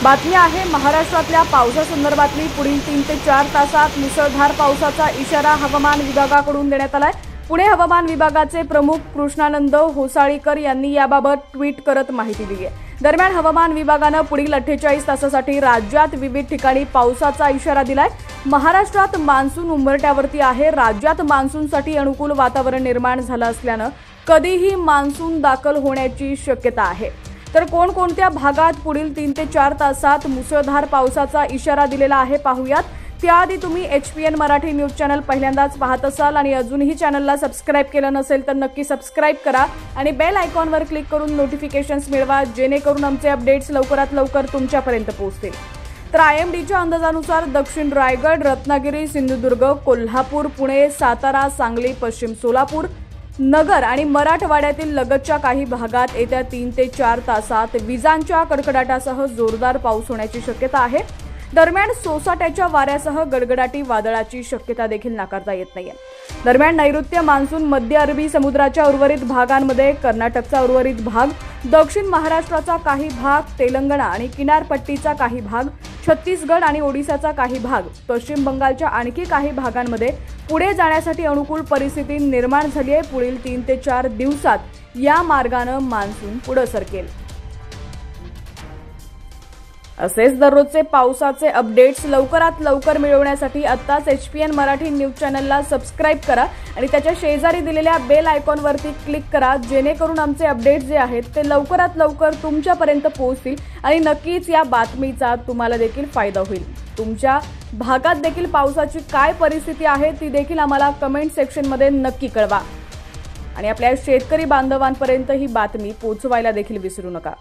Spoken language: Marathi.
बातमी आहे महाराष्ट्रातल्या पावसासंदर्भातली। पुढील 3 ते 4 तासात मुसळधार पावसाचा इशारा हवामान विभागाकडून देण्यात आलाय। पुणे हवामान विभागाचे प्रमुख कृष्णानंद होसाळीकर यांनी याबाबत ट्विट करत माहिती दिली आहे। दरम्यान हवामान विभागानं पुढील 48 तासासाठी राज्यात विविध ठिकाणी पावसाचा इशारा दिलाय। महाराष्ट्रात मान्सून उंबरठ्यावरती आहे। राज्यात मान्सूनसाठी अनुकूल वातावरण निर्माण झालं असल्यानं कधीही मान्सून दाखल होण्याची शक्यता आहे। तर कोणकोणत्या भागात पुढील 3 ते 4 तासात मुसळधार पावसाचा इशारा दिलेला आहे पाहूयात। त्याआधी तुम्ही HPN मराठी न्यूज चॅनल पहिल्यांदाच पाहत असाल आणि अजूनही चॅनलला सबस्क्राइब केलं नसेल तर नक्की सबस्क्राइब करा आणि बेल आयकॉनवर क्लिक करून नोटिफिकेशन्स मिळवा, जेणेकरून आमचे अपडेट्स लवकरात लवकर तुमच्यापर्यंत पोहोचतील। तर IMDच्या अंदाजानुसार दक्षिण रायगड, रत्नागिरी, सिंधुदुर्ग, कोल्हापूर, पुणे, सातारा, सांगली, पश्चिम सोलापूर, नगर आणि मराठवाड्यातील लगतच्या काही भागात येत्या 3 ते 4 तासात विजांच्या कडकडाटासह जोरदार पाऊस होण्याची शक्यता आहे। दरम्यान सोसाट्याच्या वाऱ्यासह गडगडाटी वादळाची शक्यता देखील नाकारता येत नाहीये। दरम्यान नैऋत्य मान्सून मध्य अरबी समुद्राच्या उर्वरित भागांमध्ये, कर्नाटकचा उर्वरित भाग, दक्षिण महाराष्ट्राचा काही भाग, तेलंगणा आणि किनारपट्टीचा काही भाग, छत्तीसगड आणि ओडिशाचा काही भाग, पश्चिम बंगालच्या आणखी काही भागांमध्ये पुढे जाण्यासाठी अनुकूल परिस्थिती निर्माण झाली आहे। पुढील 3 ते 4 दिवसात या मार्गाने मान्सून पुढे सरकेल। असेच दररोजचे पावसाचे अपडेट्स लवकरात लवकर मिळवण्यासाठी आत्ताच HPN मराठी न्यूज चॅनलला सबस्क्राइब करा आणि त्याच्या शेजारी दिलेल्या बेल आयकॉनवरती क्लिक करा, जेणेकरून आमचे अपडेट्स जे आहेत ते लवकरात लवकर तुमच्यापर्यंत पोहोचतील आणि नक्कीच या बातमीचा तुम्हाला देखील फायदा होईल। तुमच्या भागात देखील पावसाची काय परिस्थिती आहे ती देखील आम्हाला कमेंट सेक्शनमध्ये नक्की कळवा आणि आपल्या शेतकरी बांधवांपर्यंत ही बातमी पोहोचवायला देखील विसरू नका।